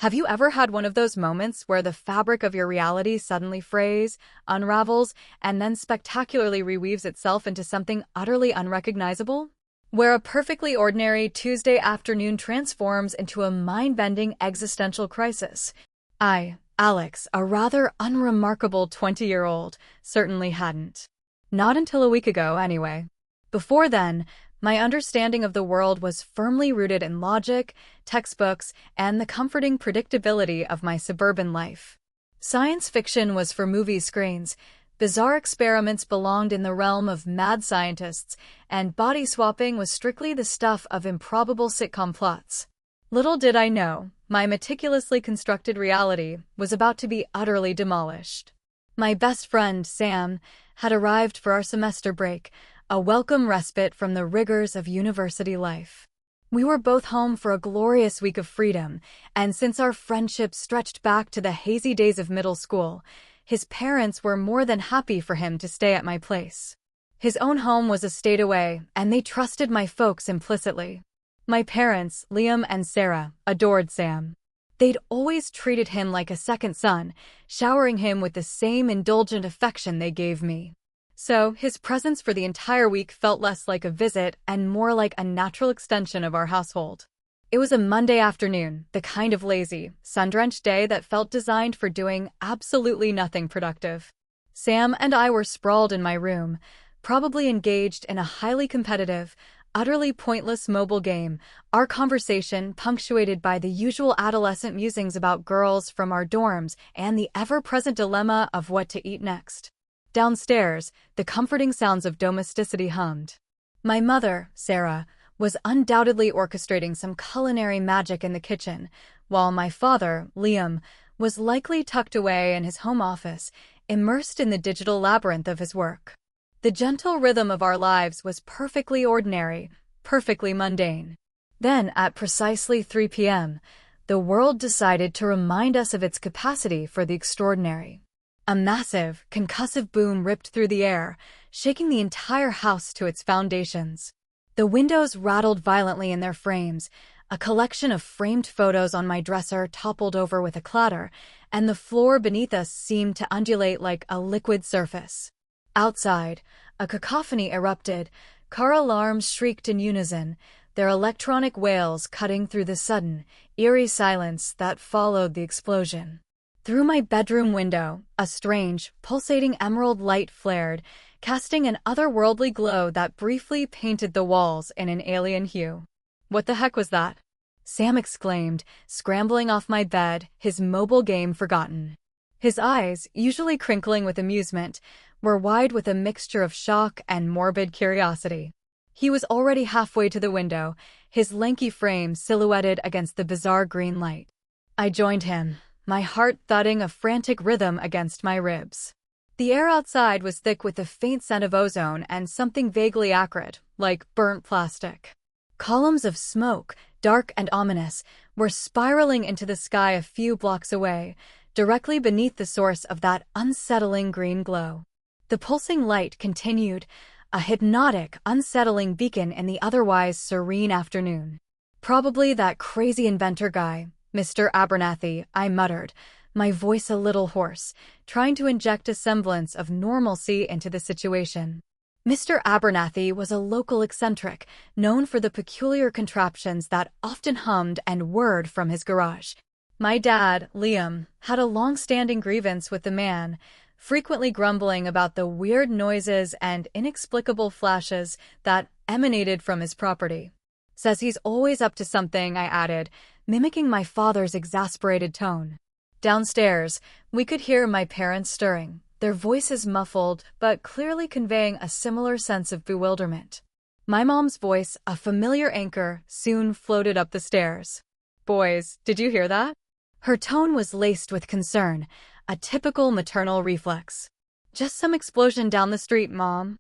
Have you ever had one of those moments where the fabric of your reality suddenly frays, unravels, and then spectacularly reweaves itself into something utterly unrecognizable? Where a perfectly ordinary Tuesday afternoon transforms into a mind-bending existential crisis. I, Alex, a rather unremarkable 20-year-old, certainly hadn't. Not until a week ago, anyway. Before then, my understanding of the world was firmly rooted in logic, textbooks, and the comforting predictability of my suburban life. Science fiction was for movie screens, bizarre experiments belonged in the realm of mad scientists, and body swapping was strictly the stuff of improbable sitcom plots. Little did I know, my meticulously constructed reality was about to be utterly demolished. My best friend, Sam, had arrived for our semester break, a welcome respite from the rigors of university life. We were both home for a glorious week of freedom, and since our friendship stretched back to the hazy days of middle school, his parents were more than happy for him to stay at my place. His own home was a state away, and they trusted my folks implicitly. My parents, Liam and Sarah, adored Sam. They'd always treated him like a second son, showering him with the same indulgent affection they gave me. So, his presence for the entire week felt less like a visit and more like a natural extension of our household. It was a Monday afternoon, the kind of lazy, sun-drenched day that felt designed for doing absolutely nothing productive. Sam and I were sprawled in my room, probably engaged in a highly competitive, utterly pointless mobile game, our conversation punctuated by the usual adolescent musings about girls from our dorms and the ever-present dilemma of what to eat next. Downstairs, the comforting sounds of domesticity hummed. My mother, Sarah, was undoubtedly orchestrating some culinary magic in the kitchen, while my father, Liam, was likely tucked away in his home office, immersed in the digital labyrinth of his work. The gentle rhythm of our lives was perfectly ordinary, perfectly mundane. Then, at precisely 3 p.m., the world decided to remind us of its capacity for the extraordinary. A massive, concussive boom ripped through the air, shaking the entire house to its foundations. The windows rattled violently in their frames, a collection of framed photos on my dresser toppled over with a clatter, and the floor beneath us seemed to undulate like a liquid surface. Outside, a cacophony erupted, car alarms shrieked in unison, their electronic wails cutting through the sudden, eerie silence that followed the explosion. Through my bedroom window, a strange, pulsating emerald light flared, casting an otherworldly glow that briefly painted the walls in an alien hue. "What the heck was that?" Sam exclaimed, scrambling off my bed, his mobile game forgotten. His eyes, usually crinkling with amusement, were wide with a mixture of shock and morbid curiosity. He was already halfway to the window, his lanky frame silhouetted against the bizarre green light. I joined him, my heart thudding a frantic rhythm against my ribs. The air outside was thick with the faint scent of ozone and something vaguely acrid, like burnt plastic. Columns of smoke, dark and ominous, were spiraling into the sky a few blocks away, directly beneath the source of that unsettling green glow. The pulsing light continued, a hypnotic, unsettling beacon in the otherwise serene afternoon. "Probably that crazy inventor guy, Mr. Abernathy," I muttered, my voice a little hoarse, trying to inject a semblance of normalcy into the situation. Mr. Abernathy was a local eccentric, known for the peculiar contraptions that often hummed and whirred from his garage. My dad, Liam, had a long-standing grievance with the man, frequently grumbling about the weird noises and inexplicable flashes that emanated from his property. "Says he's always up to something," I added, mimicking my father's exasperated tone. Downstairs, we could hear my parents stirring, their voices muffled but clearly conveying a similar sense of bewilderment. My mom's voice, a familiar anchor, soon floated up the stairs. "Boys, did you hear that?" Her tone was laced with concern, a typical maternal reflex. "Just some explosion down the street, Mom."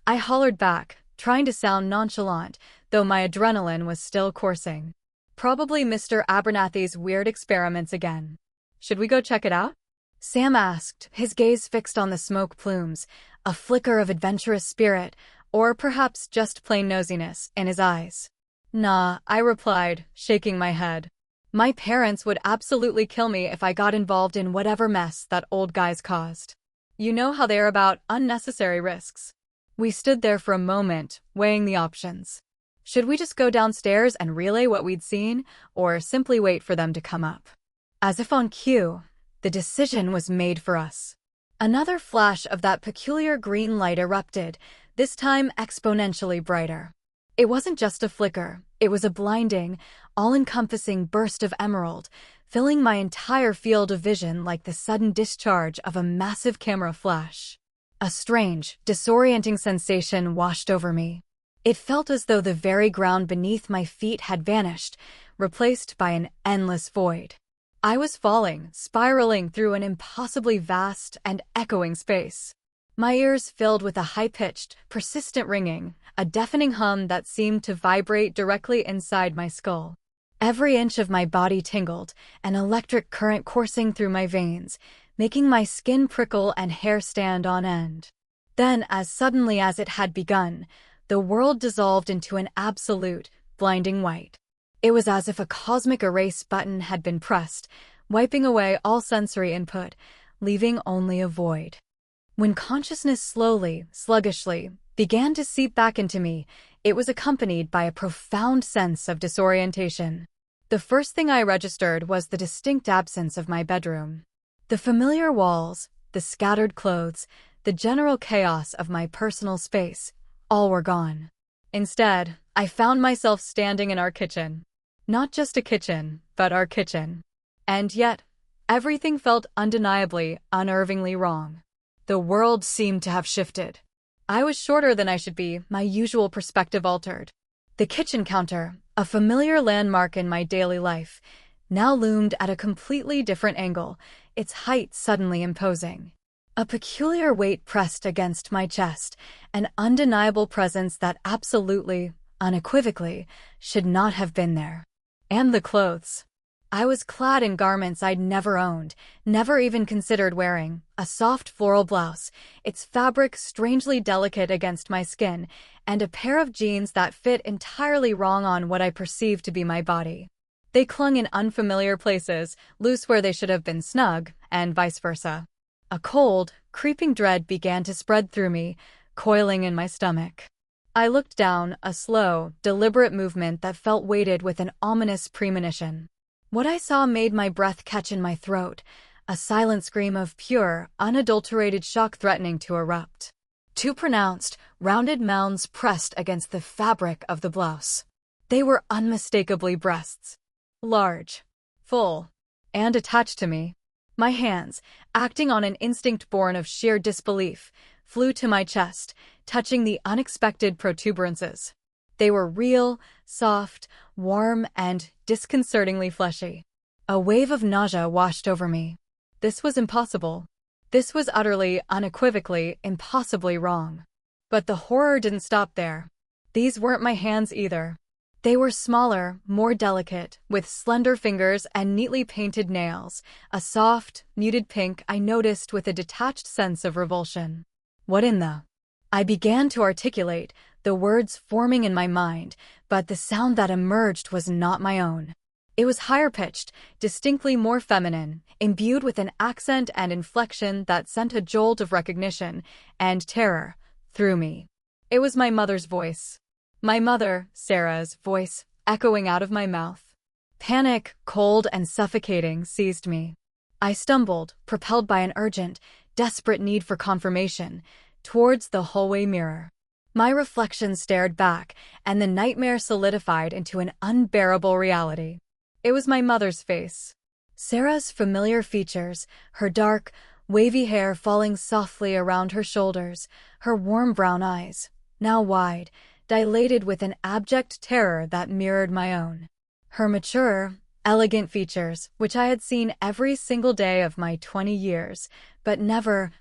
I hollered back, trying to sound nonchalant, though my adrenaline was still coursing. "Probably Mr. Abernathy's weird experiments again. Should we go check it out?" Sam asked, his gaze fixed on the smoke plumes, a flicker of adventurous spirit, or perhaps just plain nosiness, in his eyes. "Nah," I replied, shaking my head. My parents would absolutely kill me if I got involved in whatever mess that old guy's caused. You know how they're about unnecessary risks. We stood there for a moment, weighing the options. Should we just go downstairs and relay what we'd seen, or simply wait for them to come up? As if on cue, the decision was made for us. Another flash of that peculiar green light erupted, this time exponentially brighter. It wasn't just a flicker, it was a blinding, all-encompassing burst of emerald, filling my entire field of vision like the sudden discharge of a massive camera flash. A strange, disorienting sensation washed over me. It felt as though the very ground beneath my feet had vanished, replaced by an endless void. I was falling, spiraling through an impossibly vast and echoing space. My ears filled with a high-pitched, persistent ringing, a deafening hum that seemed to vibrate directly inside my skull. Every inch of my body tingled, an electric current coursing through my veins, making my skin prickle and hair stand on end. Then, as suddenly as it had begun, the world dissolved into an absolute, blinding white. It was as if a cosmic erase button had been pressed, wiping away all sensory input, leaving only a void. When consciousness slowly, sluggishly, began to seep back into me, it was accompanied by a profound sense of disorientation. The first thing I registered was the distinct absence of my bedroom. The familiar walls, the scattered clothes, the general chaos of my personal space, all were gone. Instead, I found myself standing in our kitchen. Not just a kitchen, but our kitchen. And yet, everything felt undeniably, unnervingly wrong. The world seemed to have shifted. I was shorter than I should be, my usual perspective altered. The kitchen counter, a familiar landmark in my daily life, now loomed at a completely different angle, its height suddenly imposing. A peculiar weight pressed against my chest, an undeniable presence that absolutely, unequivocally, should not have been there. And the clothes. I was clad in garments I'd never owned, never even considered wearing, a soft floral blouse, its fabric strangely delicate against my skin, and a pair of jeans that fit entirely wrong on what I perceived to be my body. They clung in unfamiliar places, loose where they should have been snug, and vice versa. A cold, creeping dread began to spread through me, coiling in my stomach. I looked down, a slow, deliberate movement that felt weighted with an ominous premonition. What I saw made my breath catch in my throat, a silent scream of pure, unadulterated shock threatening to erupt. Two pronounced, rounded mounds pressed against the fabric of the blouse. They were unmistakably breasts. Large, full, and attached to me. My hands, acting on an instinct born of sheer disbelief, flew to my chest, touching the unexpected protuberances. They were real, soft, warm, and disconcertingly fleshy. A wave of nausea washed over me. This was impossible. This was utterly, unequivocally, impossibly wrong. But the horror didn't stop there. These weren't my hands either. They were smaller, more delicate, with slender fingers and neatly painted nails, a soft, muted pink I noticed with a detached sense of revulsion. What in the... I began to articulate, the words forming in my mind, but the sound that emerged was not my own. It was higher-pitched, distinctly more feminine, imbued with an accent and inflection that sent a jolt of recognition and terror through me. It was my mother's voice. My mother, Sarah's voice, echoing out of my mouth. Panic, cold and suffocating, seized me. I stumbled, propelled by an urgent, desperate need for confirmation, towards the hallway mirror. My reflection stared back, and the nightmare solidified into an unbearable reality. It was my mother's face. Sarah's familiar features, her dark, wavy hair falling softly around her shoulders, her warm brown eyes, now wide, dilated with an abject terror that mirrored my own. Her mature, elegant features, which I had seen every single day of my 20 years, but never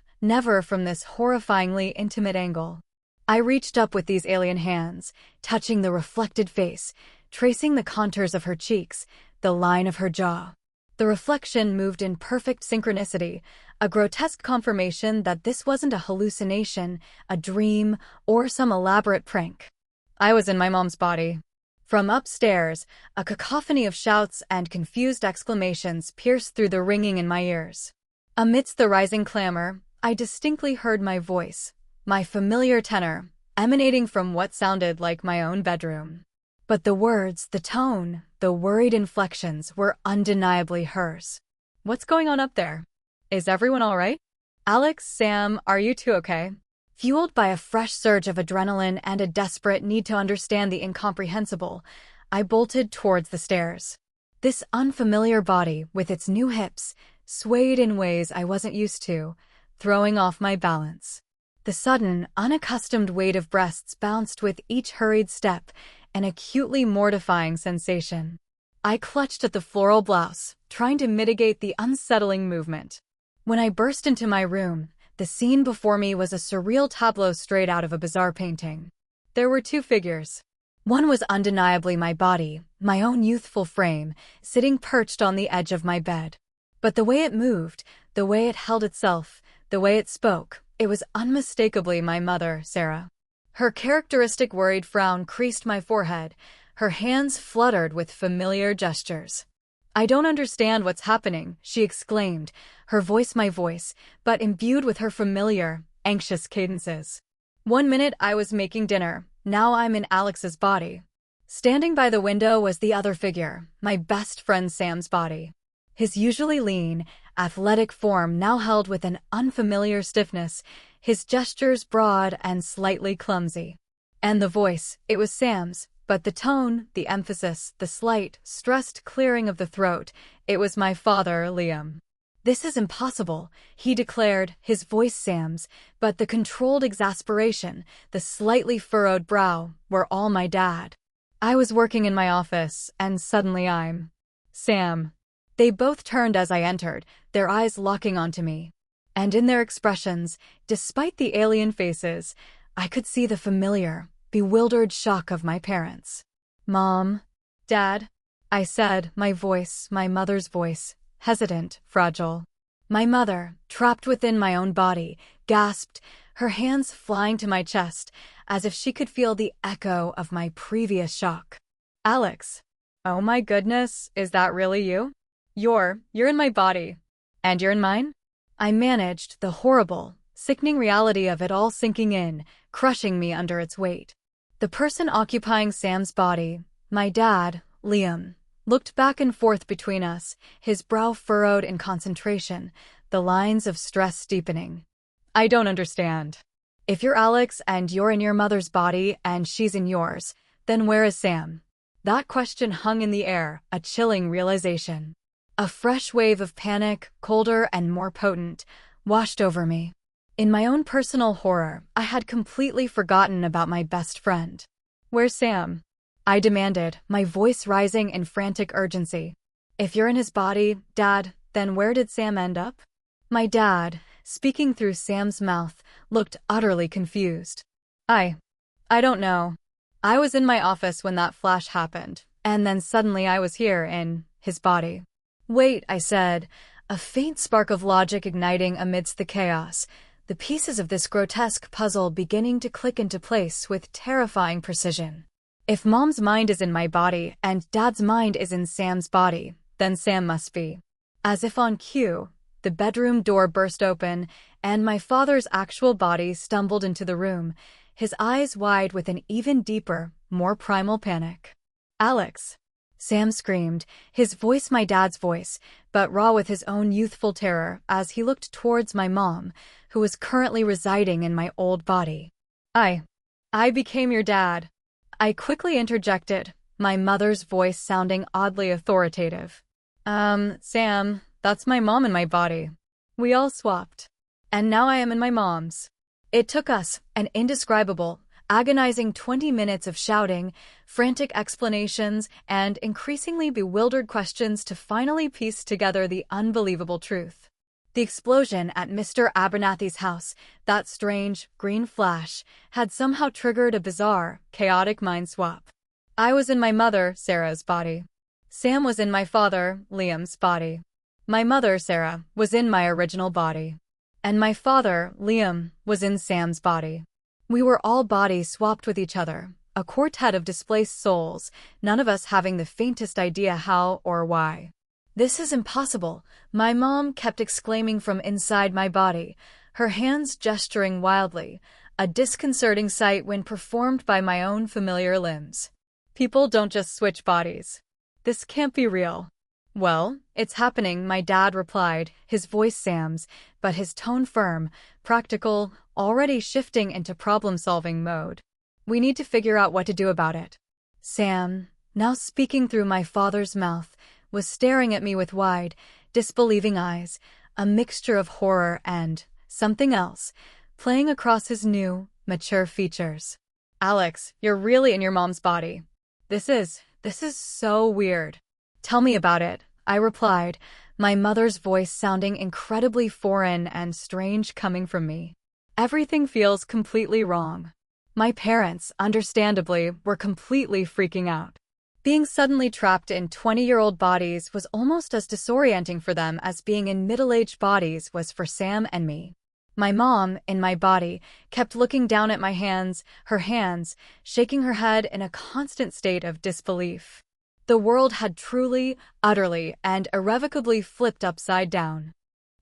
from this horrifyingly intimate angle. I reached up with these alien hands, touching the reflected face, tracing the contours of her cheeks, the line of her jaw. The reflection moved in perfect synchronicity, a grotesque confirmation that this wasn't a hallucination, a dream, or some elaborate prank. I was in my mom's body. From upstairs, a cacophony of shouts and confused exclamations pierced through the ringing in my ears. Amidst the rising clamor, I distinctly heard my voice, my familiar tenor, emanating from what sounded like my own bedroom. But the words, the tone, the worried inflections were undeniably hers. "What's going on up there? Is everyone all right? Alex, Sam, are you two okay?" Fueled by a fresh surge of adrenaline and a desperate need to understand the incomprehensible, I bolted towards the stairs. This unfamiliar body, with its new hips, swayed in ways I wasn't used to, throwing off my balance. The sudden, unaccustomed weight of breasts bounced with each hurried step, an acutely mortifying sensation. I clutched at the floral blouse, trying to mitigate the unsettling movement. When I burst into my room, the scene before me was a surreal tableau straight out of a bizarre painting. There were two figures. One was undeniably my body, my own youthful frame, sitting perched on the edge of my bed. But the way it moved, the way it held itself, the way it spoke, it was unmistakably my mother, Sarah. Her characteristic worried frown creased my forehead. Her hands fluttered with familiar gestures. "I don't understand what's happening," she exclaimed, her voice my voice, but imbued with her familiar, anxious cadences. One minute I was making dinner, now I'm in Alex's body. Standing by the window was the other figure, my best friend Sam's body. His usually lean, athletic form now held with an unfamiliar stiffness, his gestures broad and slightly clumsy. And the voice, it was Sam's, but the tone, the emphasis, the slight, stressed clearing of the throat, it was my father, Liam. "This is impossible," he declared, his voice Sam's, but the controlled exasperation, the slightly furrowed brow, were all my dad. I was working in my office, and suddenly I'm Sam. They both turned as I entered, their eyes locking onto me. And in their expressions, despite the alien faces, I could see the familiar, bewildered shock of my parents. "Mom, Dad," I said, my voice, my mother's voice, hesitant, fragile. My mother, trapped within my own body, gasped, her hands flying to my chest, as if she could feel the echo of my previous shock. "Alex, oh my goodness, is that really you? You're in my body. And you're in mine?" I managed, the horrible, sickening reality of it all sinking in, crushing me under its weight. The person occupying Sam's body, my dad, Liam, looked back and forth between us, his brow furrowed in concentration, the lines of stress deepening. "I don't understand. If you're Alex and you're in your mother's body and she's in yours, then where is Sam?" That question hung in the air, a chilling realization. A fresh wave of panic, colder and more potent, washed over me. In my own personal horror, I had completely forgotten about my best friend. "Where's Sam?" I demanded, my voice rising in frantic urgency. "If you're in his body, Dad, then where did Sam end up?" My dad, speaking through Sam's mouth, looked utterly confused. I don't know. I was in my office when that flash happened, and then suddenly I was here, in his body." "Wait," I said, a faint spark of logic igniting amidst the chaos, the pieces of this grotesque puzzle beginning to click into place with terrifying precision. If Mom's mind is in my body and Dad's mind is in Sam's body, then Sam must be. As if on cue, the bedroom door burst open, and my father's actual body stumbled into the room, his eyes wide with an even deeper, more primal panic. "Alex!" Sam screamed, his voice my dad's voice, but raw with his own youthful terror as he looked towards my mom, who was currently residing in my old body. I became your dad," I quickly interjected, my mother's voice sounding oddly authoritative. Sam, that's my mom in my body. We all swapped. And now I am in my mom's." It took us an indescribable, agonizing 20 minutes of shouting, frantic explanations, and increasingly bewildered questions to finally piece together the unbelievable truth. The explosion at Mr. Abernathy's house, that strange, green flash, had somehow triggered a bizarre, chaotic mind swap. I was in my mother, Sarah's body. Sam was in my father, Liam's body. My mother, Sarah, was in my original body. And my father, Liam, was in Sam's body. We were all bodies swapped with each other, a quartet of displaced souls, none of us having the faintest idea how or why. "This is impossible," my mom kept exclaiming from inside my body, her hands gesturing wildly, a disconcerting sight when performed by my own familiar limbs. "People don't just switch bodies. This can't be real." "Well, it's happening," my dad replied, his voice Sam's, but his tone firm, practical, already shifting into problem-solving mode. "We need to figure out what to do about it." Sam, now speaking through my father's mouth, was staring at me with wide, disbelieving eyes, a mixture of horror and something else, playing across his new, mature features. "Alex, you're really in your mom's body. This is so weird." "Tell me about it," I replied, my mother's voice sounding incredibly foreign and strange coming from me. "Everything feels completely wrong." My parents, understandably, were completely freaking out. Being suddenly trapped in 20-year-old bodies was almost as disorienting for them as being in middle-aged bodies was for Sam and me. My mom, in my body, kept looking down at my hands, shaking her head in a constant state of disbelief. The world had truly, utterly, and irrevocably flipped upside down.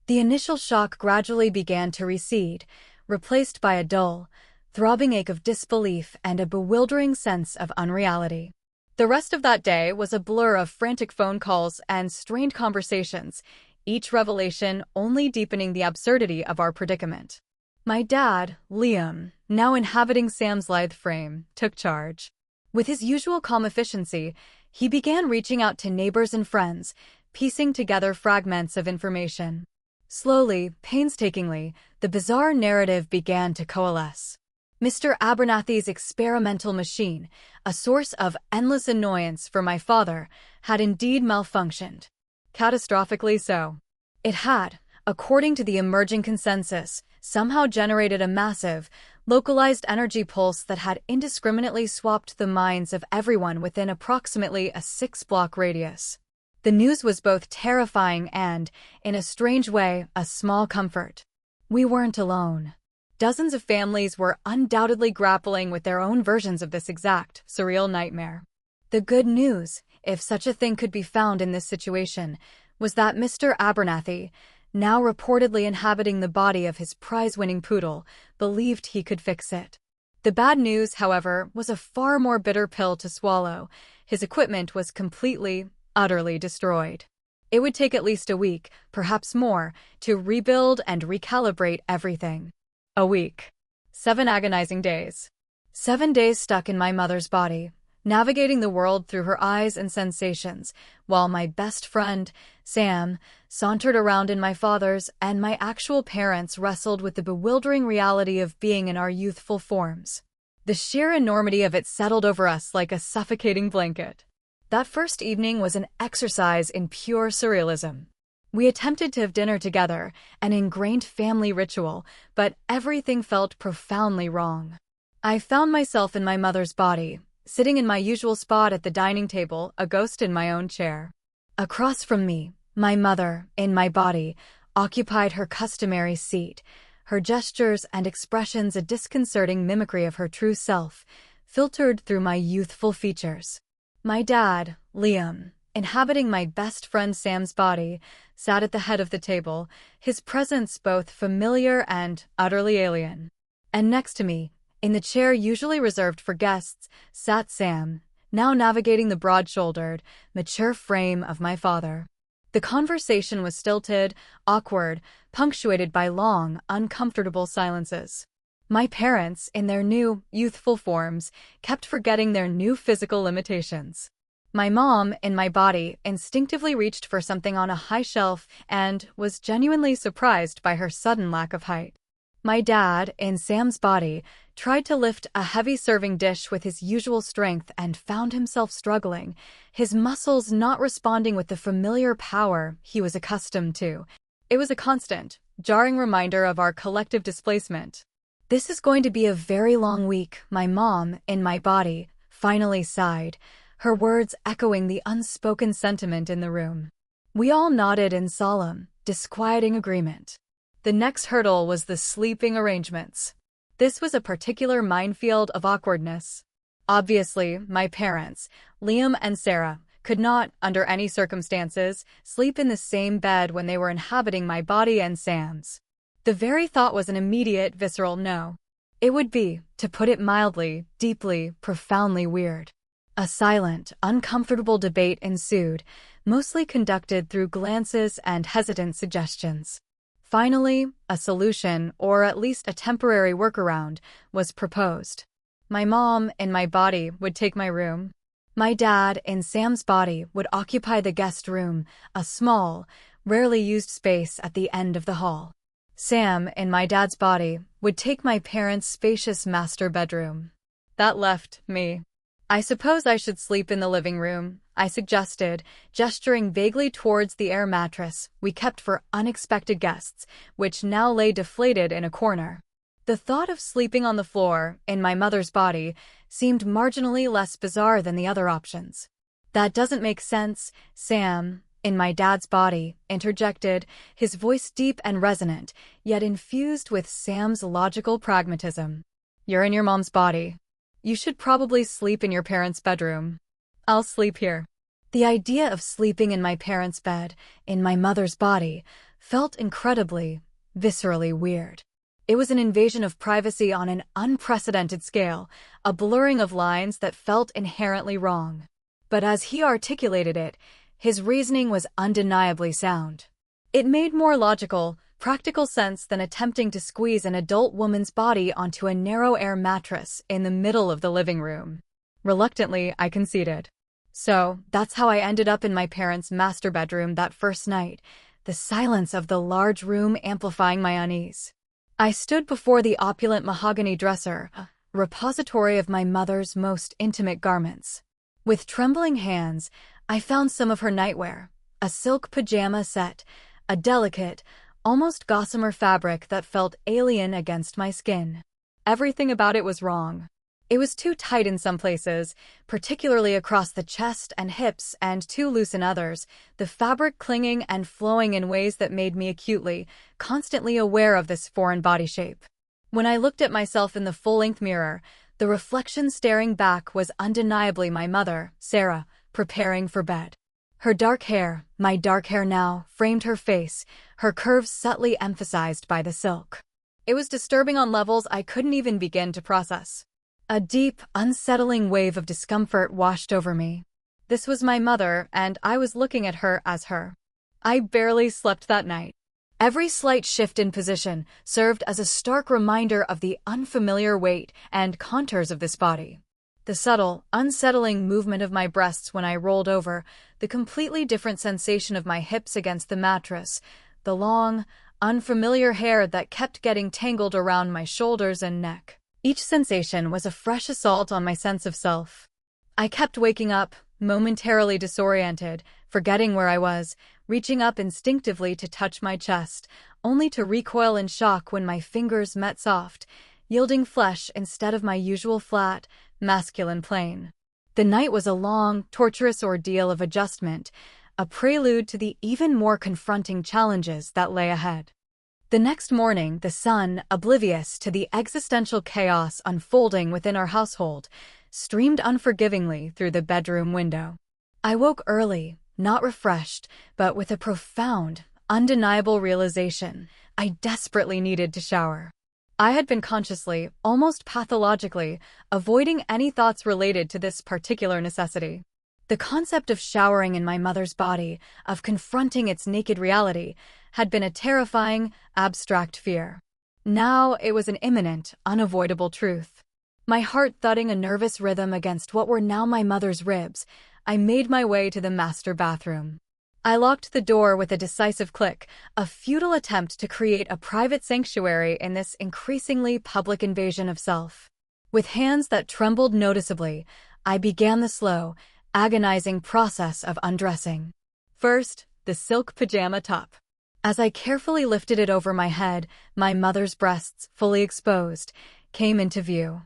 The initial shock gradually began to recede, replaced by a dull, throbbing ache of disbelief and a bewildering sense of unreality. The rest of that day was a blur of frantic phone calls and strained conversations, each revelation only deepening the absurdity of our predicament. My dad, Liam, now inhabiting Sam's lithe frame, took charge. With his usual calm efficiency, he began reaching out to neighbors and friends, piecing together fragments of information. Slowly, painstakingly, the bizarre narrative began to coalesce. Mr. Abernathy's experimental machine, a source of endless annoyance for my father, had indeed malfunctioned. Catastrophically so. It had, according to the emerging consensus, somehow generated a massive, localized energy pulse that had indiscriminately swapped the minds of everyone within approximately a 6-block radius. The news was both terrifying and, in a strange way, a small comfort. We weren't alone. Dozens of families were undoubtedly grappling with their own versions of this exact, surreal nightmare. The good news, if such a thing could be found in this situation, was that Mr. Abernathy, now reportedly inhabiting the body of his prize-winning poodle, believed he could fix it. The bad news, however, was a far more bitter pill to swallow. His equipment was completely, utterly destroyed. It would take at least a week, perhaps more, to rebuild and recalibrate everything. A week. 7 agonizing days. 7 days stuck in my mother's body, navigating the world through her eyes and sensations, while my best friend, Sam, sauntered around in my father's, and my actual parents wrestled with the bewildering reality of being in our youthful forms. The sheer enormity of it settled over us like a suffocating blanket. That first evening was an exercise in pure surrealism. We attempted to have dinner together, an ingrained family ritual, but everything felt profoundly wrong. I found myself in my mother's body, sitting in my usual spot at the dining table, a ghost in my own chair. Across from me, my mother, in my body, occupied her customary seat, her gestures and expressions a disconcerting mimicry of her true self, filtered through my youthful features. My dad, Liam, inhabiting my best friend Sam's body, sat at the head of the table, his presence both familiar and utterly alien. And next to me, in the chair usually reserved for guests, sat Sam, now navigating the broad-shouldered, mature frame of my father. The conversation was stilted, awkward, punctuated by long, uncomfortable silences. My parents, in their new, youthful forms, kept forgetting their new physical limitations. My mom, in my body, instinctively reached for something on a high shelf and was genuinely surprised by her sudden lack of height. My dad, in Sam's body, tried to lift a heavy serving dish with his usual strength and found himself struggling, his muscles not responding with the familiar power he was accustomed to. It was a constant, jarring reminder of our collective displacement. "This is going to be a very long week," my mom, in my body, finally sighed, her words echoing the unspoken sentiment in the room. We all nodded in solemn, disquieting agreement. The next hurdle was the sleeping arrangements. This was a particular minefield of awkwardness. Obviously, my parents, Liam and Sarah, could not, under any circumstances, sleep in the same bed when they were inhabiting my body and Sam's. The very thought was an immediate, visceral no. It would be, to put it mildly, deeply, profoundly weird. A silent, uncomfortable debate ensued, mostly conducted through glances and hesitant suggestions. Finally, a solution, or at least a temporary workaround, was proposed. My mom, in my body, would take my room. My dad, in Sam's body, would occupy the guest room, a small, rarely used space at the end of the hall. Sam, in my dad's body, would take my parents' spacious master bedroom. That left me. I suppose I should sleep in the living room, I suggested, gesturing vaguely towards the air mattress we kept for unexpected guests, which now lay deflated in a corner. The thought of sleeping on the floor, in my mother's body, seemed marginally less bizarre than the other options. That doesn't make sense, Sam, in my dad's body, interjected, his voice deep and resonant, yet infused with Sam's logical pragmatism. You're in your mom's body. You should probably sleep in your parents' bedroom. I'll sleep here. The idea of sleeping in my parents' bed, in my mother's body, felt incredibly, viscerally weird. It was an invasion of privacy on an unprecedented scale, a blurring of lines that felt inherently wrong. But as he articulated it, his reasoning was undeniably sound. It made more logical, practical sense than attempting to squeeze an adult woman's body onto a narrow air mattress in the middle of the living room. Reluctantly, I conceded. So, that's how I ended up in my parents' master bedroom that first night, the silence of the large room amplifying my unease. I stood before the opulent mahogany dresser, a repository of my mother's most intimate garments. With trembling hands, I found some of her nightwear, a silk pajama set, a delicate, almost gossamer fabric that felt alien against my skin. Everything about it was wrong. It was too tight in some places, particularly across the chest and hips, and too loose in others, the fabric clinging and flowing in ways that made me acutely, constantly aware of this foreign body shape. When I looked at myself in the full-length mirror, the reflection staring back was undeniably my mother, Sarah, preparing for bed. Her dark hair, my dark hair now, framed her face, her curves subtly emphasized by the silk. It was disturbing on levels I couldn't even begin to process. A deep, unsettling wave of discomfort washed over me. This was my mother, and I was looking at her as her. I barely slept that night. Every slight shift in position served as a stark reminder of the unfamiliar weight and contours of this body. The subtle, unsettling movement of my breasts when I rolled over, the completely different sensation of my hips against the mattress, the long, unfamiliar hair that kept getting tangled around my shoulders and neck. Each sensation was a fresh assault on my sense of self. I kept waking up, momentarily disoriented, forgetting where I was, reaching up instinctively to touch my chest, only to recoil in shock when my fingers met soft, yielding flesh instead of my usual flat, masculine plane. The night was a long, torturous ordeal of adjustment, a prelude to the even more confronting challenges that lay ahead. The next morning, the sun, oblivious to the existential chaos unfolding within our household, streamed unforgivingly through the bedroom window. I woke early, not refreshed, but with a profound, undeniable realization I desperately needed to shower. I had been consciously, almost pathologically, avoiding any thoughts related to this particular necessity. The concept of showering in my mother's body, of confronting its naked reality, had been a terrifying, abstract fear. Now it was an imminent, unavoidable truth. My heart thudding a nervous rhythm against what were now my mother's ribs, I made my way to the master bathroom. I locked the door with a decisive click, a futile attempt to create a private sanctuary in this increasingly public invasion of self. With hands that trembled noticeably, I began the slow, agonizing process of undressing. First, the silk pajama top. As I carefully lifted it over my head, my mother's breasts, fully exposed, came into view.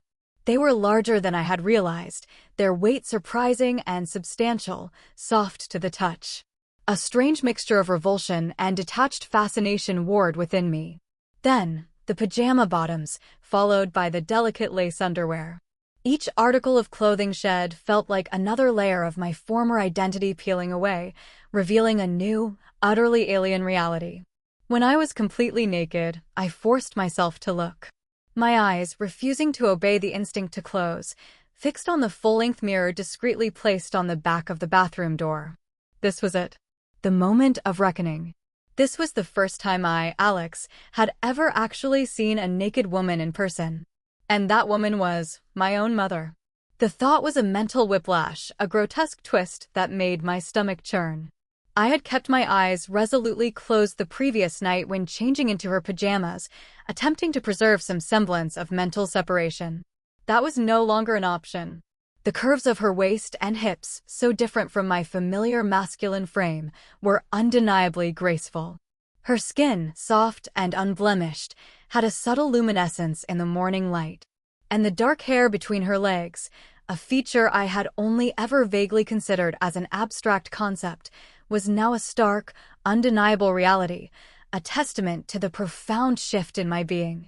They were larger than I had realized, their weight surprising and substantial, soft to the touch. A strange mixture of revulsion and detached fascination warred within me. Then, the pajama bottoms, followed by the delicate lace underwear. Each article of clothing shed felt like another layer of my former identity peeling away, revealing a new, utterly alien reality. When I was completely naked, I forced myself to look. My eyes, refusing to obey the instinct to close, fixed on the full-length mirror discreetly placed on the back of the bathroom door. This was it. The moment of reckoning. This was the first time I, Alex, had ever actually seen a naked woman in person. And that woman was my own mother. The thought was a mental whiplash, a grotesque twist that made my stomach churn. I had kept my eyes resolutely closed the previous night when changing into her pajamas, attempting to preserve some semblance of mental separation. That was no longer an option. The curves of her waist and hips, so different from my familiar masculine frame, were undeniably graceful. Her skin, soft and unblemished, had a subtle luminescence in the morning light. And the dark hair between her legs, a feature I had only ever vaguely considered as an abstract concept, was now a stark, undeniable reality, a testament to the profound shift in my being.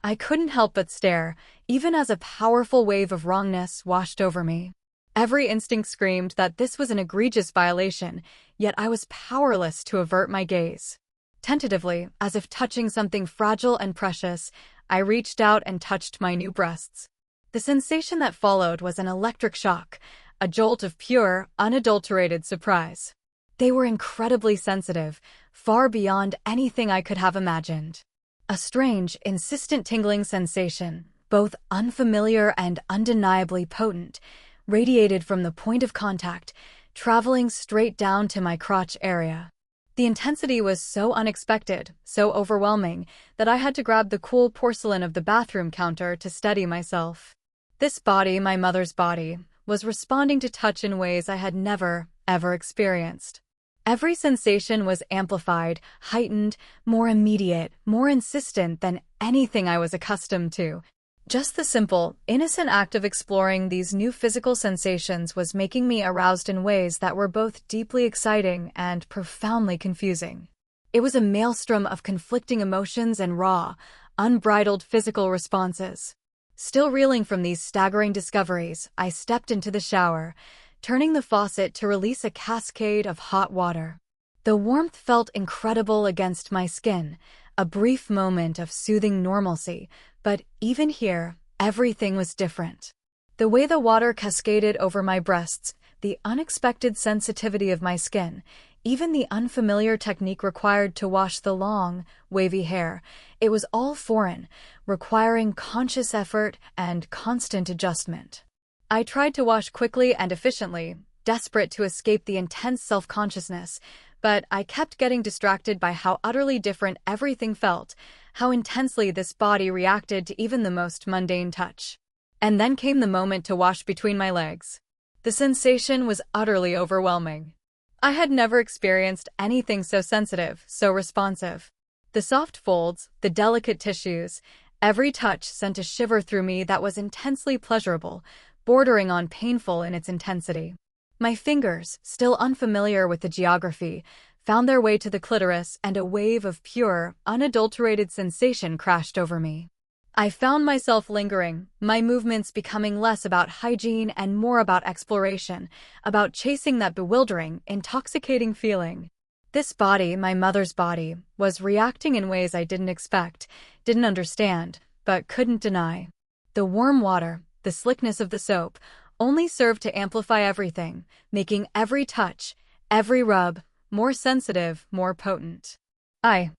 I couldn't help but stare, even as a powerful wave of wrongness washed over me. Every instinct screamed that this was an egregious violation, yet I was powerless to avert my gaze. Tentatively, as if touching something fragile and precious, I reached out and touched my new breasts. The sensation that followed was an electric shock, a jolt of pure, unadulterated surprise. They were incredibly sensitive, far beyond anything I could have imagined. A strange, insistent tingling sensation, both unfamiliar and undeniably potent, radiated from the point of contact, traveling straight down to my crotch area. The intensity was so unexpected, so overwhelming, that I had to grab the cool porcelain of the bathroom counter to steady myself. This body, my mother's body, was responding to touch in ways I had never, ever experienced. Every sensation was amplified, heightened, more immediate, more insistent than anything I was accustomed to. Just the simple, innocent act of exploring these new physical sensations was making me aroused in ways that were both deeply exciting and profoundly confusing. It was a maelstrom of conflicting emotions and raw, unbridled physical responses. Still reeling from these staggering discoveries, I stepped into the shower, turning the faucet to release a cascade of hot water. The warmth felt incredible against my skin, a brief moment of soothing normalcy, but even here, everything was different. The way the water cascaded over my breasts, the unexpected sensitivity of my skin, even the unfamiliar technique required to wash the long, wavy hair, it was all foreign, requiring conscious effort and constant adjustment. I tried to wash quickly and efficiently, desperate to escape the intense self-consciousness, but I kept getting distracted by how utterly different everything felt, how intensely this body reacted to even the most mundane touch. And then came the moment to wash between my legs. The sensation was utterly overwhelming. I had never experienced anything so sensitive, so responsive. The soft folds, the delicate tissues, every touch sent a shiver through me that was intensely pleasurable, bordering on painful in its intensity. My fingers, still unfamiliar with the geography, found their way to the clitoris, and a wave of pure, unadulterated sensation crashed over me. I found myself lingering, my movements becoming less about hygiene and more about exploration, about chasing that bewildering, intoxicating feeling. This body, my mother's body, was reacting in ways I didn't expect, didn't understand, but couldn't deny. The warm water, the slickness of the soap, only served to amplify everything, making every touch, every rub, more sensitive, more potent. I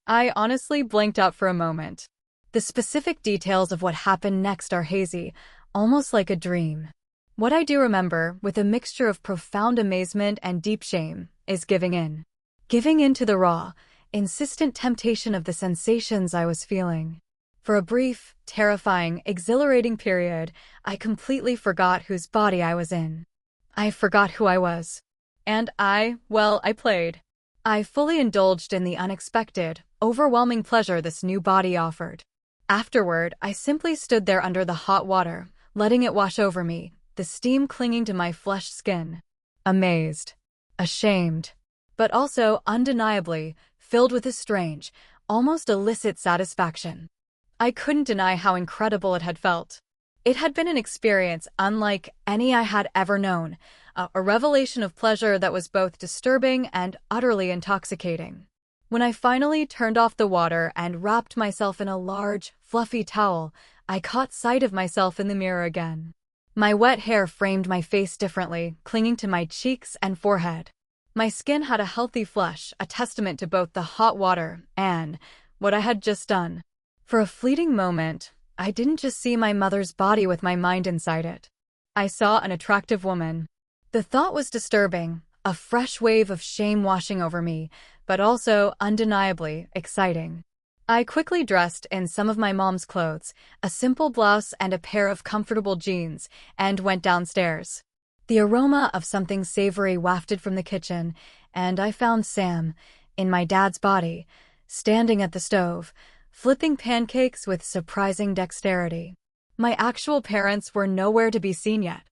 honestly blanked out for a moment. The specific details of what happened next are hazy, almost like a dream. What I do remember, with a mixture of profound amazement and deep shame, is giving in. Giving in to the raw, insistent temptation of the sensations I was feeling. For a brief, terrifying, exhilarating period, I completely forgot whose body I was in. I forgot who I was. And I played. I fully indulged in the unexpected, overwhelming pleasure this new body offered. Afterward, I simply stood there under the hot water, letting it wash over me, the steam clinging to my flushed skin. Amazed. Ashamed. But also, undeniably, filled with a strange, almost illicit satisfaction. I couldn't deny how incredible it had felt. It had been an experience unlike any I had ever known, a revelation of pleasure that was both disturbing and utterly intoxicating. When I finally turned off the water and wrapped myself in a large, fluffy towel, I caught sight of myself in the mirror again. My wet hair framed my face differently, clinging to my cheeks and forehead. My skin had a healthy flush, a testament to both the hot water and what I had just done. For a fleeting moment, I didn't just see my mother's body with my mind inside it. I saw an attractive woman. The thought was disturbing, a fresh wave of shame washing over me, but also undeniably exciting. I quickly dressed in some of my mom's clothes, a simple blouse and a pair of comfortable jeans, and went downstairs. The aroma of something savory wafted from the kitchen, and I found Sam, in my dad's body, standing at the stove, flipping pancakes with surprising dexterity. My actual parents were nowhere to be seen yet.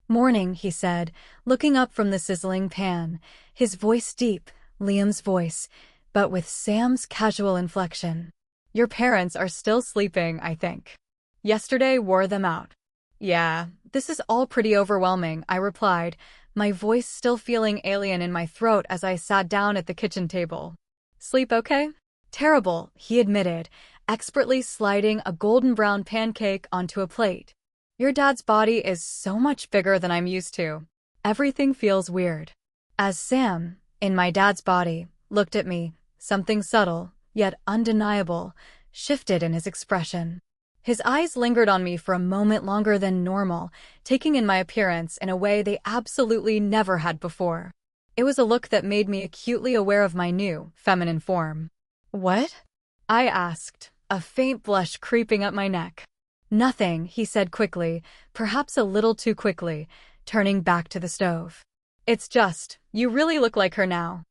"Morning," he said, looking up from the sizzling pan, his voice deep, Liam's voice, but with Sam's casual inflection. "Your parents are still sleeping, I think. Yesterday wore them out." "Yeah, this is all pretty overwhelming," I replied, my voice still feeling alien in my throat as I sat down at the kitchen table. "Sleep okay?" "Terrible," he admitted, expertly sliding a golden brown pancake onto a plate. "Your dad's body is so much bigger than I'm used to. Everything feels weird." As Sam, in my dad's body, looked at me, something subtle, yet undeniable, shifted in his expression. His eyes lingered on me for a moment longer than normal, taking in my appearance in a way they absolutely never had before. It was a look that made me acutely aware of my new, feminine form. "What?" I asked, a faint blush creeping up my neck. "Nothing," he said quickly, perhaps a little too quickly, turning back to the stove. "It's just, you really look like her now.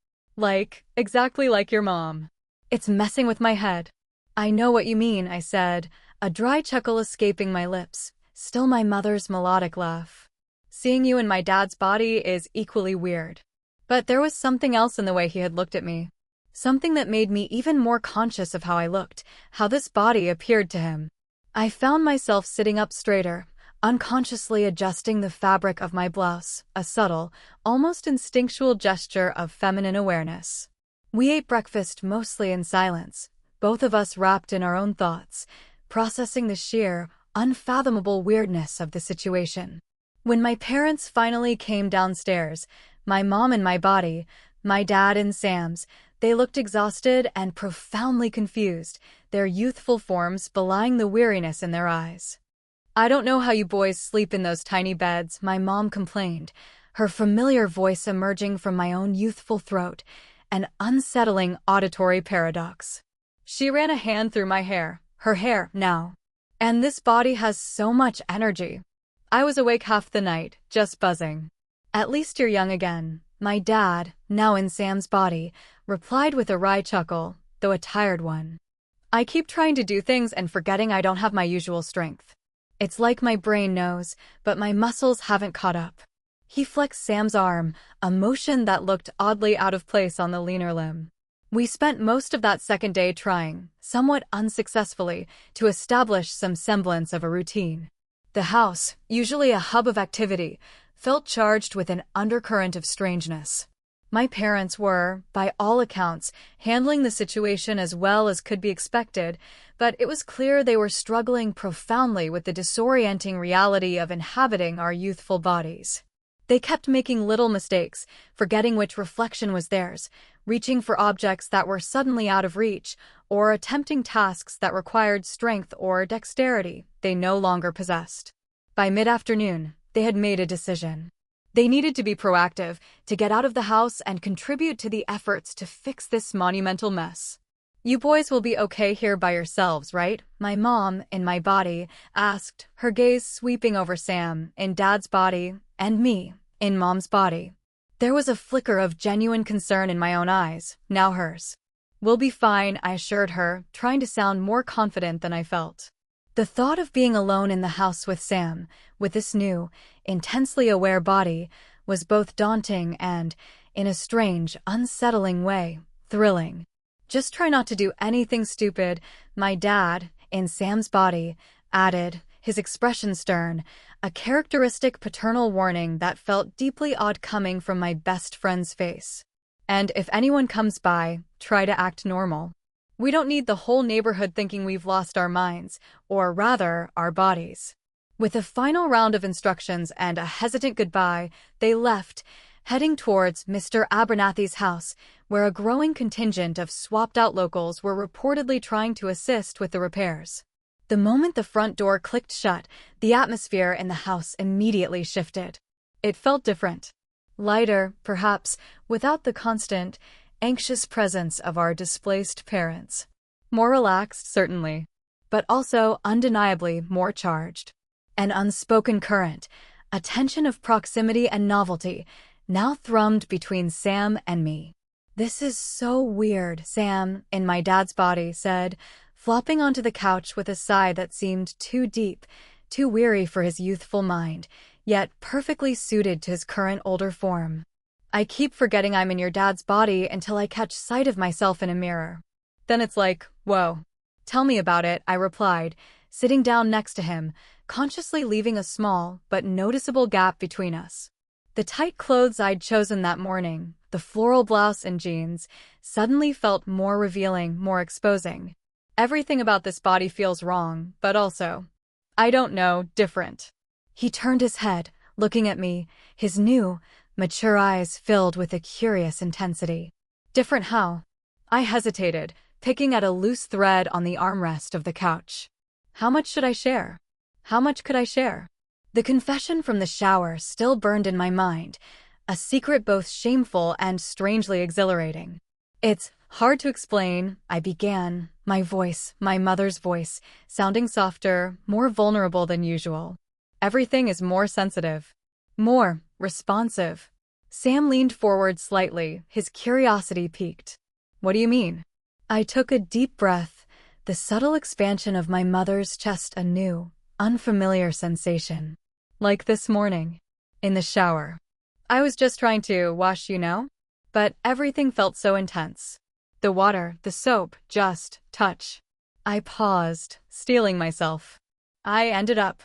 Exactly like your mom." "It's messing with my head." "I know what you mean," I said, a dry chuckle escaping my lips, still my mother's melodic laugh. "Seeing you in my dad's body is equally weird." But there was something else in the way he had looked at me. Something that made me even more conscious of how I looked, how this body appeared to him. I found myself sitting up straighter, unconsciously adjusting the fabric of my blouse, a subtle, almost instinctual gesture of feminine awareness. We ate breakfast mostly in silence, both of us wrapped in our own thoughts, processing the sheer, unfathomable weirdness of the situation. When my parents finally came downstairs, my mom in my body, my dad in Sam's, they looked exhausted and profoundly confused, their youthful forms belying the weariness in their eyes. "I don't know how you boys sleep in those tiny beds," my mom complained, her familiar voice emerging from my own youthful throat, an unsettling auditory paradox. She ran a hand through my hair, her hair now. "And this body has so much energy." I was awake half the night, just buzzing. "At least you're young again," my dad, now in Sam's body, replied with a wry chuckle, though a tired one. "I keep trying to do things and forgetting I don't have my usual strength. It's like my brain knows, but my muscles haven't caught up." He flexed Sam's arm, a motion that looked oddly out of place on the leaner limb. We spent most of that second day trying, somewhat unsuccessfully, to establish some semblance of a routine. The house, usually a hub of activity, felt charged with an undercurrent of strangeness. My parents were, by all accounts, handling the situation as well as could be expected, but it was clear they were struggling profoundly with the disorienting reality of inhabiting our youthful bodies. They kept making little mistakes, forgetting which reflection was theirs, reaching for objects that were suddenly out of reach, or attempting tasks that required strength or dexterity they no longer possessed. By mid-afternoon, they had made a decision. They needed to be proactive, to get out of the house and contribute to the efforts to fix this monumental mess. "You boys will be okay here by yourselves, right?" my mom, in my body, asked, her gaze sweeping over Sam, in Dad's body, and me, in Mom's body. There was a flicker of genuine concern in my own eyes, now hers. "We'll be fine," I assured her, trying to sound more confident than I felt. The thought of being alone in the house with Sam, with this new, intensely aware body, was both daunting and, in a strange, unsettling way, thrilling. "Just try not to do anything stupid," my dad, in Sam's body, added, his expression stern, a characteristic paternal warning that felt deeply odd coming from my best friend's face. And if anyone comes by, try to act normal. We don't need the whole neighborhood thinking we've lost our minds, or rather, our bodies. With a final round of instructions and a hesitant goodbye, they left, heading towards Mr. Abernathy's house, where a growing contingent of swapped-out locals were reportedly trying to assist with the repairs. The moment the front door clicked shut, the atmosphere in the house immediately shifted. It felt different. Lighter, perhaps, without the constant, anxious presence of our displaced parents. More relaxed, certainly, but also undeniably more charged. An unspoken current, a tension of proximity and novelty, now thrummed between Sam and me. "This is so weird," Sam, in my dad's body, said, flopping onto the couch with a sigh that seemed too deep, too weary for his youthful mind, yet perfectly suited to his current older form. "I keep forgetting I'm in your dad's body until I catch sight of myself in a mirror. Then it's like, whoa." "Tell me about it," I replied, sitting down next to him, consciously leaving a small but noticeable gap between us. The tight clothes I'd chosen that morning, the floral blouse and jeans, suddenly felt more revealing, more exposing. Everything about this body feels wrong, but also, I don't know, different. He turned his head, looking at me, his new, mature eyes filled with a curious intensity. "Different how?" I hesitated, picking at a loose thread on the armrest of the couch. How much should I share? How much could I share? The confession from the shower still burned in my mind, a secret both shameful and strangely exhilarating. "It's hard to explain," I began, my voice, my mother's voice, sounding softer, more vulnerable than usual. "Everything is more sensitive. More responsive." Sam leaned forward slightly, his curiosity piqued. "What do you mean?" I took a deep breath, the subtle expansion of my mother's chest a new, unfamiliar sensation. "Like this morning. In the shower. I was just trying to wash, you know? But everything felt so intense. The water, the soap, just touch." I paused, steeling myself. I ended up.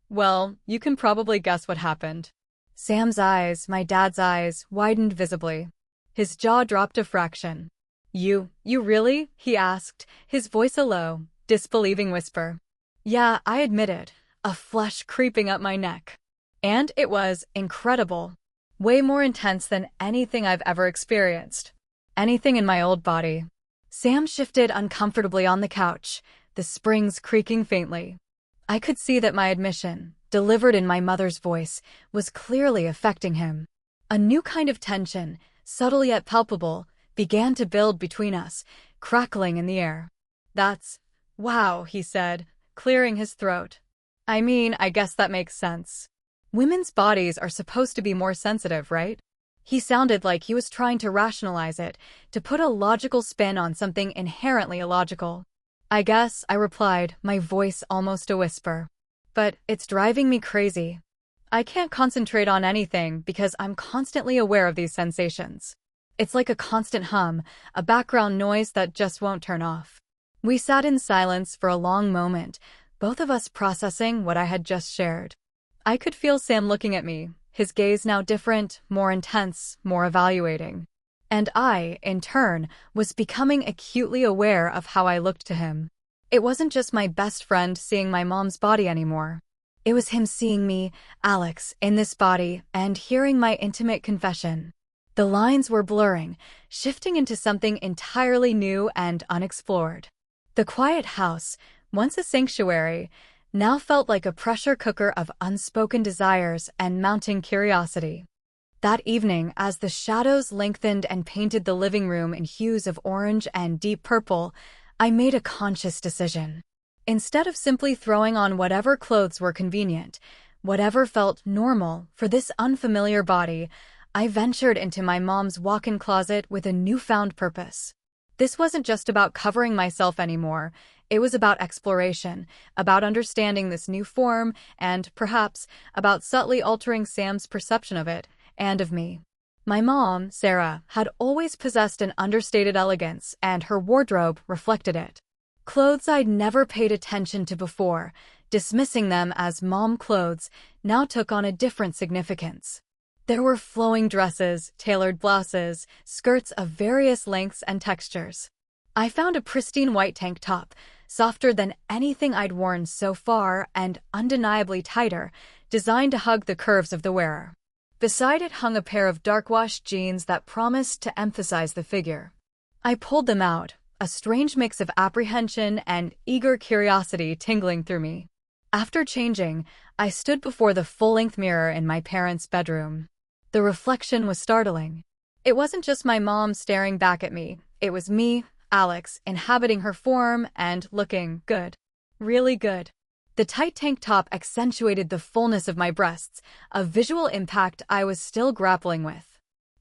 Well, you can probably guess what happened. Sam's eyes, my dad's eyes, widened visibly. His jaw dropped a fraction. You really?" he asked, his voice a low, disbelieving whisper. "Yeah," I admitted, a flush creeping up my neck. And it was incredible. Way more intense than anything I've ever experienced. Anything in my old body. Sam shifted uncomfortably on the couch, the springs creaking faintly. I could see that my admission, delivered in my mother's voice, was clearly affecting him. A new kind of tension, subtle yet palpable, began to build between us, crackling in the air. "That's wow," he said, clearing his throat. "I mean, I guess that makes sense. Women's bodies are supposed to be more sensitive, right?" He sounded like he was trying to rationalize it, to put a logical spin on something inherently illogical. "I guess," I replied, my voice almost a whisper. "But it's driving me crazy. I can't concentrate on anything because I'm constantly aware of these sensations. It's like a constant hum, a background noise that just won't turn off." We sat in silence for a long moment, both of us processing what I had just shared. I could feel Sam looking at me, his gaze now different, more intense, more evaluating. And I, in turn, was becoming acutely aware of how I looked to him. It wasn't just my best friend seeing my mom's body anymore. It was him seeing me, Alex, in this body, and hearing my intimate confession. The lines were blurring, shifting into something entirely new and unexplored. The quiet house, once a sanctuary, now felt like a pressure cooker of unspoken desires and mounting curiosity. That evening, as the shadows lengthened and painted the living room in hues of orange and deep purple, I made a conscious decision. Instead of simply throwing on whatever clothes were convenient, whatever felt normal for this unfamiliar body, I ventured into my mom's walk-in closet with a newfound purpose. This wasn't just about covering myself anymore. It was about exploration, about understanding this new form, and, perhaps, about subtly altering Sam's perception of it, and of me. My mom, Sarah, had always possessed an understated elegance, and her wardrobe reflected it. Clothes I'd never paid attention to before, dismissing them as mom clothes, now took on a different significance. There were flowing dresses, tailored blouses, skirts of various lengths and textures. I found a pristine white tank top, softer than anything I'd worn so far and undeniably tighter, designed to hug the curves of the wearer. Beside it hung a pair of dark-washed jeans that promised to emphasize the figure. I pulled them out, a strange mix of apprehension and eager curiosity tingling through me. After changing, I stood before the full-length mirror in my parents' bedroom. The reflection was startling. It wasn't just my mom staring back at me. It was me, Alex, inhabiting her form and looking good. Really good. The tight tank top accentuated the fullness of my breasts, a visual impact I was still grappling with.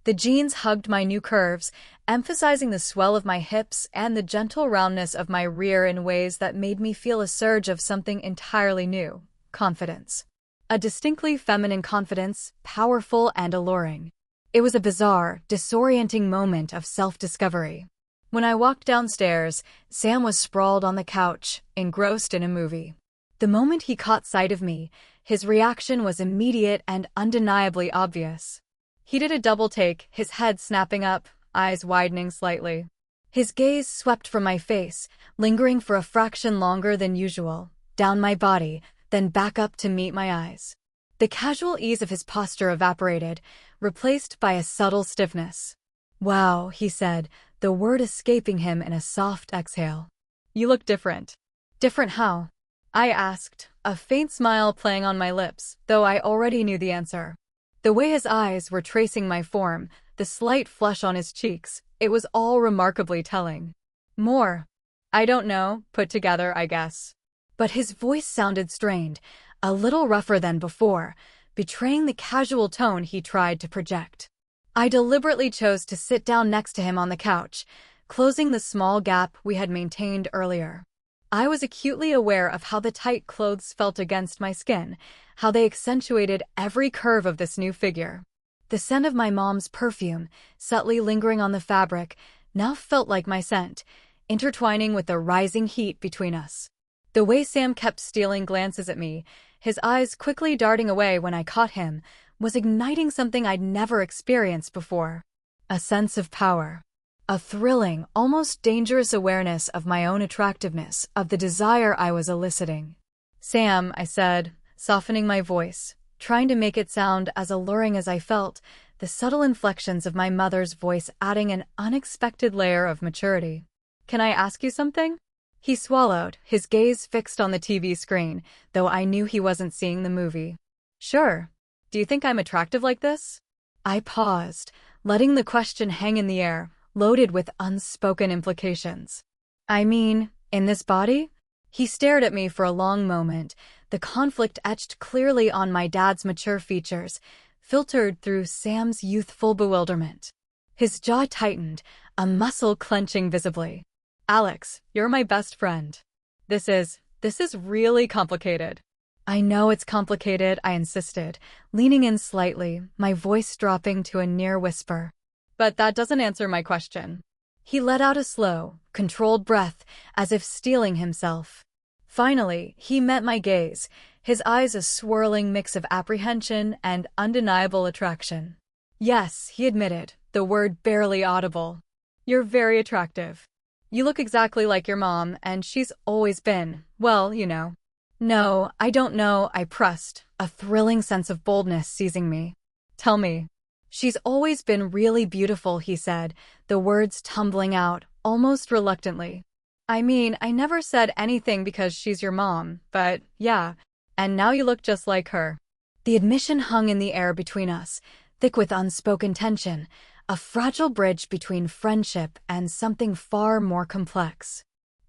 The jeans hugged my new curves, emphasizing the swell of my hips and the gentle roundness of my rear in ways that made me feel a surge of something entirely new: confidence. A distinctly feminine confidence, powerful and alluring. It was a bizarre, disorienting moment of self-discovery. When I walked downstairs, Sam was sprawled on the couch, engrossed in a movie. The moment he caught sight of me, his reaction was immediate and undeniably obvious. He did a double take, his head snapping up, eyes widening slightly. His gaze swept from my face, lingering for a fraction longer than usual, down my body, then back up to meet my eyes. The casual ease of his posture evaporated, replaced by a subtle stiffness. "Wow," he said, the word escaping him in a soft exhale. "You look different." "Different how?" I asked, a faint smile playing on my lips, though I already knew the answer. The way his eyes were tracing my form, the slight flush on his cheeks, it was all remarkably telling. More. I don't know, put together, I guess. But his voice sounded strained, a little rougher than before, betraying the casual tone he tried to project. I deliberately chose to sit down next to him on the couch, closing the small gap we had maintained earlier. I was acutely aware of how the tight clothes felt against my skin, how they accentuated every curve of this new figure. The scent of my mom's perfume, subtly lingering on the fabric, now felt like my scent, intertwining with the rising heat between us. The way Sam kept stealing glances at me, his eyes quickly darting away when I caught him, was igniting something I'd never experienced before. A sense of power. A thrilling, almost dangerous awareness of my own attractiveness, of the desire I was eliciting. "Sam," I said, softening my voice, trying to make it sound as alluring as I felt, the subtle inflections of my mother's voice adding an unexpected layer of maturity. "Can I ask you something?" He swallowed, his gaze fixed on the TV screen, though I knew he wasn't seeing the movie. "Sure. Do you think I'm attractive like this?" I paused, letting the question hang in the air, loaded with unspoken implications. "I mean, in this body?" He stared at me for a long moment, the conflict etched clearly on my dad's mature features, filtered through Sam's youthful bewilderment. His jaw tightened, a muscle clenching visibly. "Alex, you're my best friend. This is really complicated." "I know it's complicated," I insisted, leaning in slightly, my voice dropping to a near whisper. "But that doesn't answer my question." He let out a slow, controlled breath, as if steeling himself. Finally, he met my gaze, his eyes a swirling mix of apprehension and undeniable attraction. "Yes," he admitted, the word barely audible. "You're very attractive. You look exactly like your mom, and she's always been, well, you know." "No, I don't know," I pressed, a thrilling sense of boldness seizing me. "Tell me." "She's always been really beautiful," he said, the words tumbling out, almost reluctantly. "I mean, I never said anything because she's your mom, but, yeah, and now you look just like her." The admission hung in the air between us, thick with unspoken tension, a fragile bridge between friendship and something far more complex.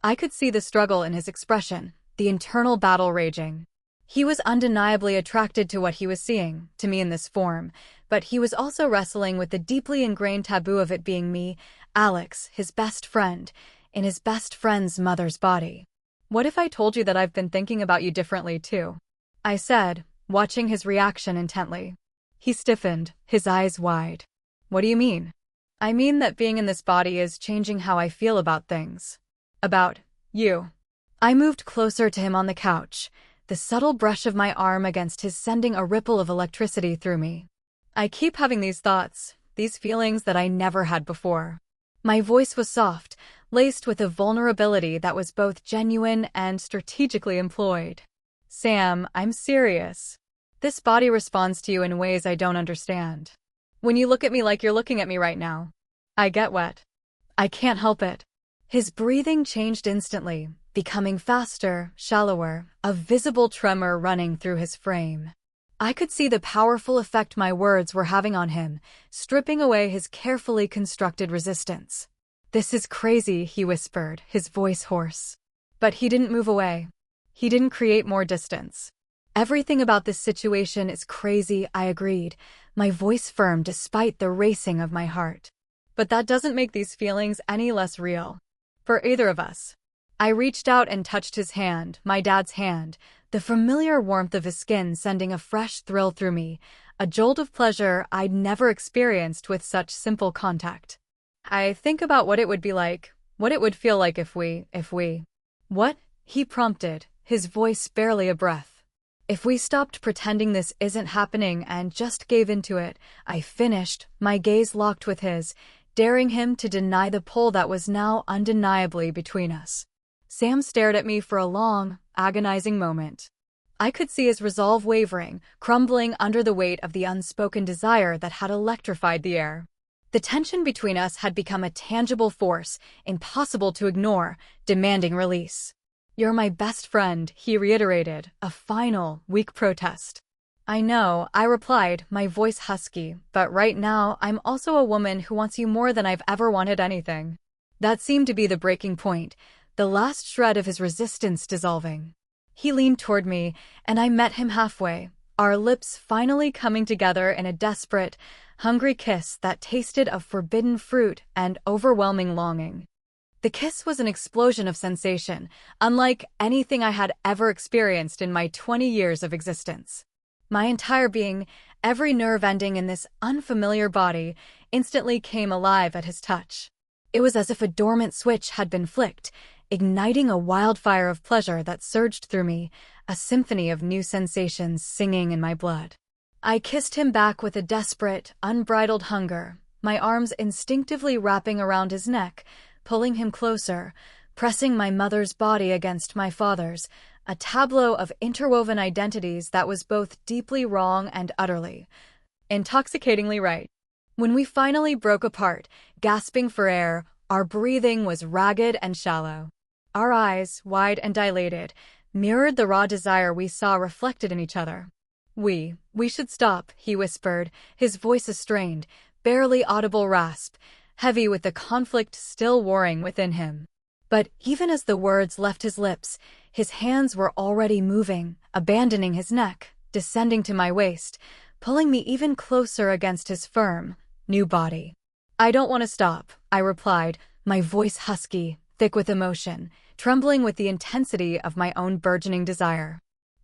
I could see the struggle in his expression, the internal battle raging. He was undeniably attracted to what he was seeing, to me in this form, but he was also wrestling with the deeply ingrained taboo of it being me, Alex, his best friend, in his best friend's mother's body. "What if I told you that I've been thinking about you differently too?" I said, watching his reaction intently. He stiffened, his eyes wide. "What do you mean?" "I mean that being in this body is changing how I feel about things. About you." I moved closer to him on the couch, the subtle brush of my arm against his sending a ripple of electricity through me. I keep having these thoughts, these feelings that I never had before. My voice was soft, laced with a vulnerability that was both genuine and strategically employed. Sam, I'm serious. This body responds to you in ways I don't understand. When you look at me like you're looking at me right now, I get wet. I can't help it. His breathing changed instantly, becoming faster, shallower, a visible tremor running through his frame. I could see the powerful effect my words were having on him, stripping away his carefully constructed resistance. "This is crazy," he whispered, his voice hoarse. But he didn't move away. He didn't create more distance. "Everything about this situation is crazy," I agreed, my voice firm despite the racing of my heart. But that doesn't make these feelings any less real. For either of us. I reached out and touched his hand, my dad's hand, the familiar warmth of his skin sending a fresh thrill through me, a jolt of pleasure I'd never experienced with such simple contact. I think about what it would be like, what it would feel like if we... What? He prompted, his voice barely a breath. "If we stopped pretending this isn't happening and just gave into it," I finished, my gaze locked with his, daring him to deny the pull that was now undeniably between us. Sam stared at me for a long, agonizing moment. I could see his resolve wavering, crumbling under the weight of the unspoken desire that had electrified the air. The tension between us had become a tangible force, impossible to ignore, demanding release. "You're my best friend," he reiterated, a final, weak protest. "I know," I replied, my voice husky, "but right now I'm also a woman who wants you more than I've ever wanted anything." That seemed to be the breaking point, the last shred of his resistance dissolving. He leaned toward me, and I met him halfway, our lips finally coming together in a desperate, hungry kiss that tasted of forbidden fruit and overwhelming longing. The kiss was an explosion of sensation, unlike anything I had ever experienced in my 20 years of existence. My entire being, every nerve ending in this unfamiliar body, instantly came alive at his touch. It was as if a dormant switch had been flicked, igniting a wildfire of pleasure that surged through me, a symphony of new sensations singing in my blood. I kissed him back with a desperate, unbridled hunger, my arms instinctively wrapping around his neck, pulling him closer, pressing my mother's body against my father's, a tableau of interwoven identities that was both deeply wrong and utterly, intoxicatingly right. When we finally broke apart, gasping for air, our breathing was ragged and shallow. Our eyes, wide and dilated, mirrored the raw desire we saw reflected in each other. We should stop," he whispered, his voice a strained, barely audible rasp, heavy with the conflict still warring within him. But even as the words left his lips, his hands were already moving, abandoning his neck, descending to my waist, pulling me even closer against his firm, new body. "I don't want to stop," I replied, my voice husky, thick with emotion, trembling with the intensity of my own burgeoning desire.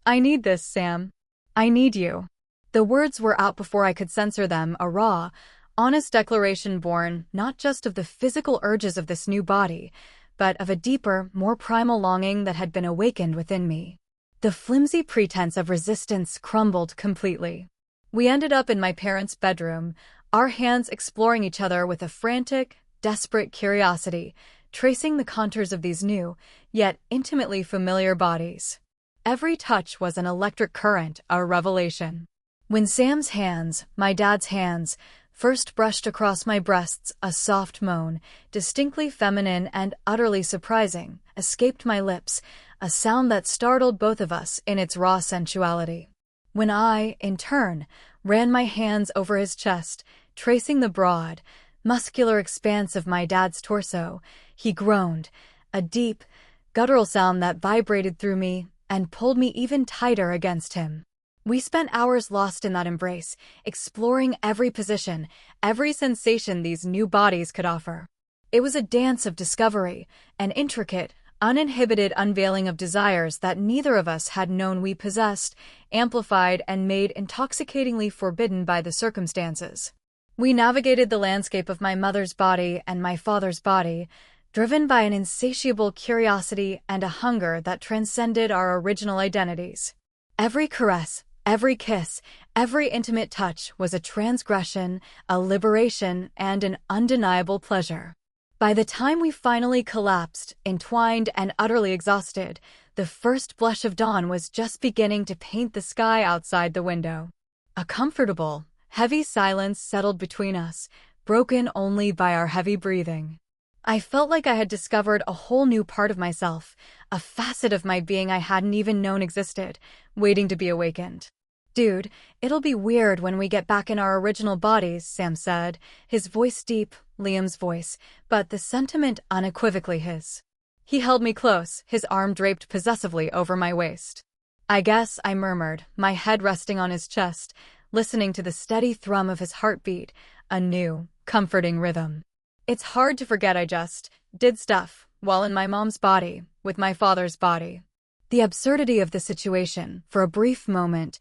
"I need this, Sam. I need you." The words were out before I could censor them, a raw, honest declaration born not just of the physical urges of this new body, but of a deeper, more primal longing that had been awakened within me. The flimsy pretense of resistance crumbled completely. We ended up in my parents' bedroom, our hands exploring each other with a frantic, desperate curiosity, tracing the contours of these new, yet intimately familiar bodies. Every touch was an electric current, a revelation. When Sam's hands, my dad's hands, first brushed across my breasts, a soft moan, distinctly feminine and utterly surprising, escaped my lips, a sound that startled both of us in its raw sensuality. When I, in turn, ran my hands over his chest, tracing the broad, muscular expanse of my dad's torso, he groaned, a deep, guttural sound that vibrated through me and pulled me even tighter against him. We spent hours lost in that embrace, exploring every position, every sensation these new bodies could offer. It was a dance of discovery, an intricate, uninhibited unveiling of desires that neither of us had known we possessed, amplified and made intoxicatingly forbidden by the circumstances. We navigated the landscape of my mother's body and my father's body, driven by an insatiable curiosity and a hunger that transcended our original identities. Every caress, every kiss, every intimate touch was a transgression, a liberation, and an undeniable pleasure. By the time we finally collapsed, entwined and utterly exhausted, the first blush of dawn was just beginning to paint the sky outside the window. A comfortable, heavy silence settled between us, broken only by our heavy breathing. I felt like I had discovered a whole new part of myself, a facet of my being I hadn't even known existed, waiting to be awakened. "Dude, it'll be weird when we get back in our original bodies," Sam said, his voice deep, Liam's voice, but the sentiment unequivocally his. He held me close, his arm draped possessively over my waist. "I guess," I murmured, my head resting on his chest, listening to the steady thrum of his heartbeat, a new, comforting rhythm. "It's hard to forget I just did stuff while in my mom's body, with my father's body." The absurdity of the situation, for a brief moment,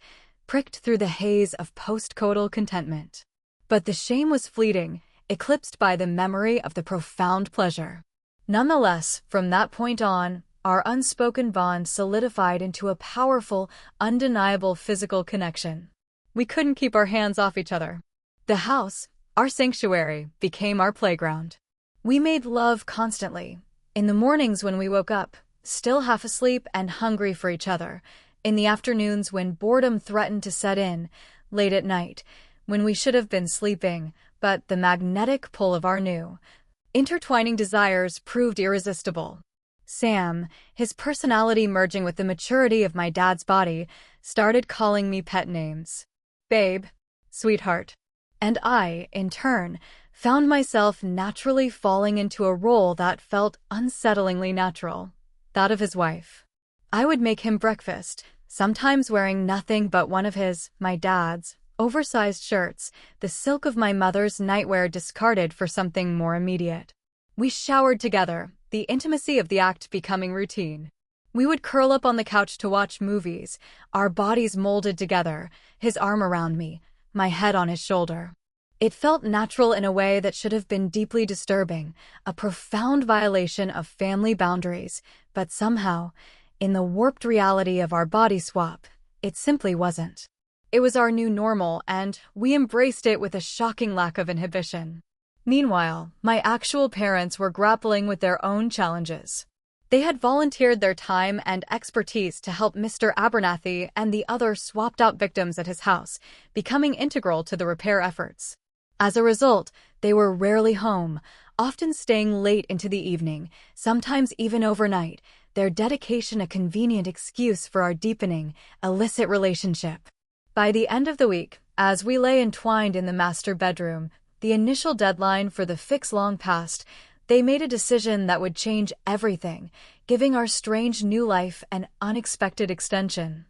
pricked through the haze of post-coital contentment. But the shame was fleeting, eclipsed by the memory of the profound pleasure. Nonetheless, from that point on, our unspoken bond solidified into a powerful, undeniable physical connection. We couldn't keep our hands off each other. The house, our sanctuary, became our playground. We made love constantly. In the mornings when we woke up, still half asleep and hungry for each other. In the afternoons when boredom threatened to set in. Late at night, when we should have been sleeping, but the magnetic pull of our new, intertwining desires proved irresistible. Sam, his personality merging with the maturity of my dad's body, started calling me pet names. Babe, sweetheart. And I, in turn, found myself naturally falling into a role that felt unsettlingly natural, that of his wife. I would make him breakfast, sometimes wearing nothing but one of his, my dad's, oversized shirts, the silk of my mother's nightwear discarded for something more immediate. We showered together, the intimacy of the act becoming routine. We would curl up on the couch to watch movies, our bodies molded together, his arm around me, my head on his shoulder. It felt natural in a way that should have been deeply disturbing, a profound violation of family boundaries, but somehow, in the warped reality of our body swap, it simply wasn't. It was our new normal, and we embraced it with a shocking lack of inhibition. Meanwhile, my actual parents were grappling with their own challenges. They had volunteered their time and expertise to help Mr. Abernathy and the other swapped-out victims at his house, becoming integral to the repair efforts. As a result, they were rarely home, often staying late into the evening, sometimes even overnight, their dedication a convenient excuse for our deepening, illicit relationship. By the end of the week, as we lay entwined in the master bedroom, the initial deadline for the fix long past, they made a decision that would change everything, giving our strange new life an unexpected extension.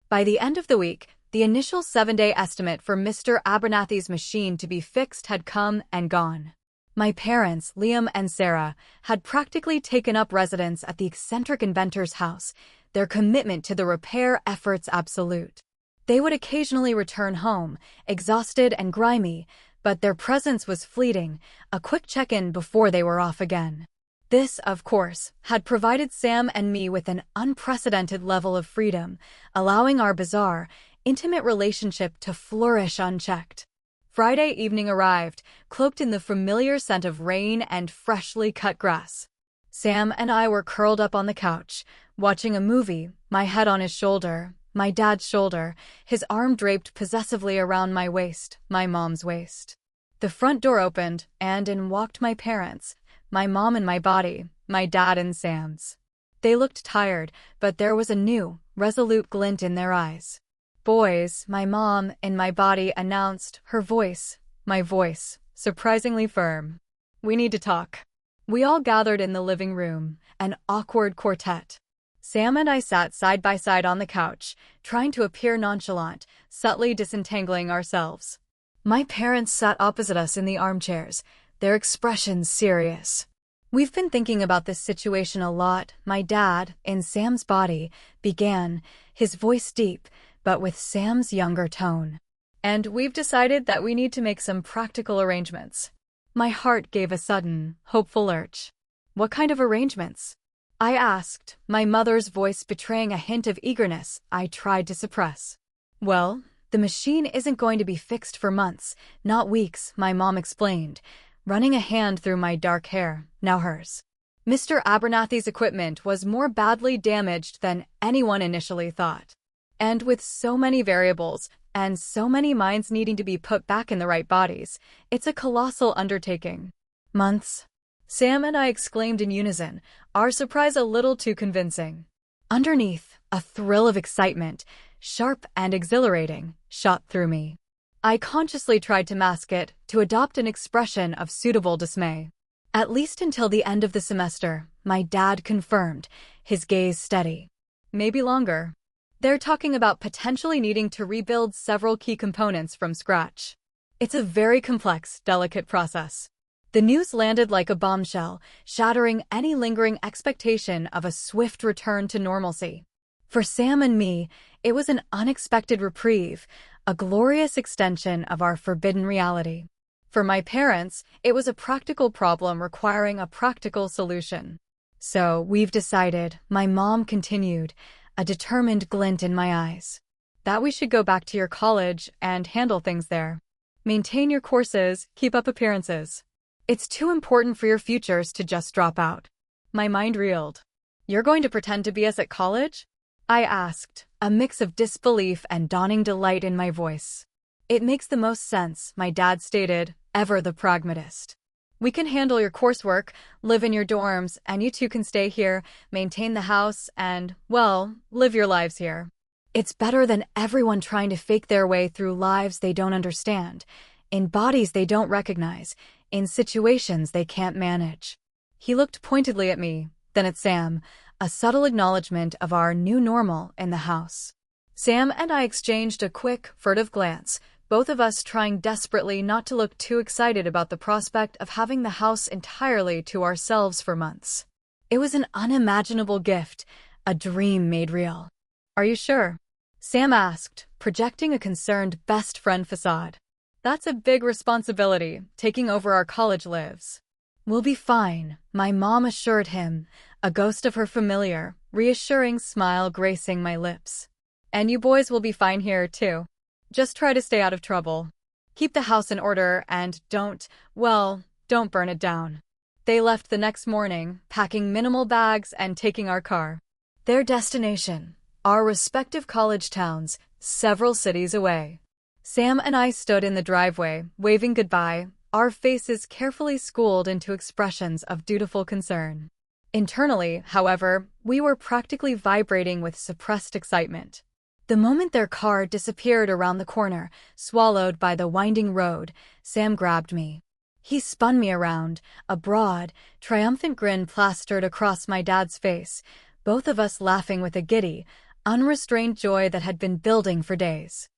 By the end of the week, the initial 7-day estimate for Mr. Abernathy's machine to be fixed had come and gone. My parents, Liam and Sarah, had practically taken up residence at the eccentric inventor's house, their commitment to the repair efforts absolute. They would occasionally return home, exhausted and grimy, but their presence was fleeting, a quick check-in before they were off again. This, of course, had provided Sam and me with an unprecedented level of freedom, allowing our bizarre, intimate relationship to flourish unchecked. Friday evening arrived, cloaked in the familiar scent of rain and freshly cut grass. Sam and I were curled up on the couch, watching a movie, my head on his shoulder, my dad's shoulder, his arm draped possessively around my waist, my mom's waist. The front door opened, and in walked my parents, my mom in my body, my dad in Sam's. They looked tired, but there was a new, resolute glint in their eyes. "Boys," my mom, in my body, announced, her voice, my voice, surprisingly firm. "We need to talk." We all gathered in the living room, an awkward quartet. Sam and I sat side by side on the couch, trying to appear nonchalant, subtly disentangling ourselves. My parents sat opposite us in the armchairs, their expressions serious. "We've been thinking about this situation a lot," my dad, in Sam's body, began, his voice deep, but with Sam's younger tone. "And we've decided that we need to make some practical arrangements." My heart gave a sudden, hopeful lurch. What kind of arrangements? I asked, my mother's voice betraying a hint of eagerness I tried to suppress. Well, the machine isn't going to be fixed for months, not weeks, my mom explained, running a hand through my dark hair, now hers. Mr. Abernathy's equipment was more badly damaged than anyone initially thought. And with so many variables, and so many minds needing to be put back in the right bodies, it's a colossal undertaking. Months? Sam and I exclaimed in unison, our surprise a little too convincing. Underneath, a thrill of excitement, sharp and exhilarating, shot through me. I consciously tried to mask it, to adopt an expression of suitable dismay. At least until the end of the semester, my dad confirmed, his gaze steady. Maybe longer. They're talking about potentially needing to rebuild several key components from scratch. It's a very complex, delicate process. The news landed like a bombshell, shattering any lingering expectation of a swift return to normalcy. For Sam and me, it was an unexpected reprieve, a glorious extension of our forbidden reality. For my parents, it was a practical problem requiring a practical solution. So, we've decided, my mom continued, a determined glint in my eyes, that we should go back to your college and handle things there. Maintain your courses, keep up appearances. It's too important for your futures to just drop out. My mind reeled. You're going to pretend to be us at college? I asked, a mix of disbelief and dawning delight in my voice. It makes the most sense, my dad stated, ever the pragmatist. We can handle your coursework, live in your dorms, and you two can stay here, maintain the house, and, well, live your lives here. It's better than everyone trying to fake their way through lives they don't understand, in bodies they don't recognize, in situations they can't manage. He looked pointedly at me, then at Sam, a subtle acknowledgement of our new normal in the house. Sam and I exchanged a quick, furtive glance, both of us trying desperately not to look too excited about the prospect of having the house entirely to ourselves for months. It was an unimaginable gift, a dream made real. Are you sure? Sam asked, projecting a concerned best friend facade. That's a big responsibility, taking over our college lives. We'll be fine, my mom assured him, a ghost of her familiar, reassuring smile gracing my lips. And you boys will be fine here, too. Just try to stay out of trouble. Keep the house in order and don't burn it down. They left the next morning, packing minimal bags and taking our car. Their destination, our respective college towns, several cities away. Sam and I stood in the driveway, waving goodbye, our faces carefully schooled into expressions of dutiful concern. Internally, however, we were practically vibrating with suppressed excitement. The moment their car disappeared around the corner, swallowed by the winding road, Sam grabbed me. He spun me around, a broad, triumphant grin plastered across my dad's face, both of us laughing with a giddy, unrestrained joy that had been building for days.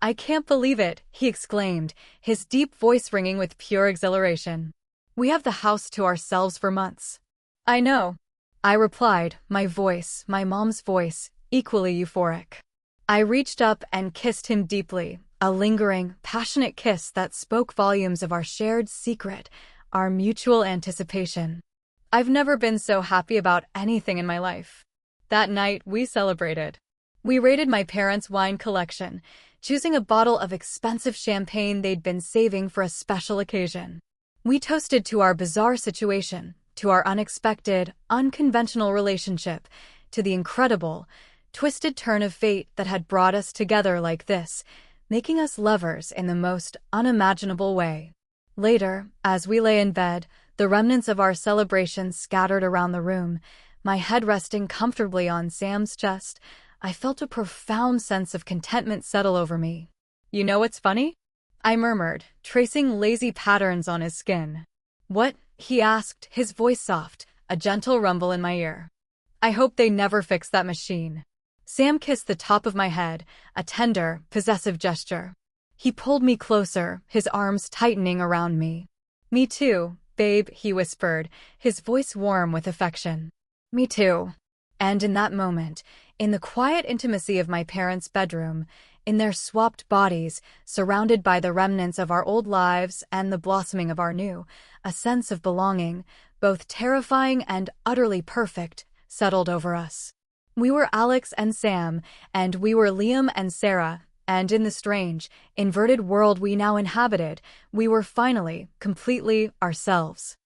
I can't believe it, he exclaimed, his deep voice ringing with pure exhilaration. We have the house to ourselves for months. I know. I replied, my voice, my mom's voice, equally euphoric. I reached up and kissed him deeply, a lingering, passionate kiss that spoke volumes of our shared secret, our mutual anticipation. I've never been so happy about anything in my life. That night, we celebrated. We raided my parents' wine collection, choosing a bottle of expensive champagne they'd been saving for a special occasion. We toasted to our bizarre situation, to our unexpected, unconventional relationship, to the incredible, twisted turn of fate that had brought us together like this, making us lovers in the most unimaginable way. Later, as we lay in bed, the remnants of our celebration scattered around the room, my head resting comfortably on Sam's chest, I felt a profound sense of contentment settle over me. You know what's funny? I murmured, tracing lazy patterns on his skin. What? He asked, his voice soft, a gentle rumble in my ear. I hope they never fix that machine. Sam kissed the top of my head, a tender, possessive gesture. He pulled me closer, his arms tightening around me. Me too, babe, he whispered, his voice warm with affection. Me too. And in that moment, in the quiet intimacy of my parents' bedroom, in their swapped bodies, surrounded by the remnants of our old lives and the blossoming of our new, a sense of belonging, both terrifying and utterly perfect, settled over us. We were Alex and Sam, and we were Liam and Sarah, and in the strange, inverted world we now inhabited, we were finally, completely ourselves.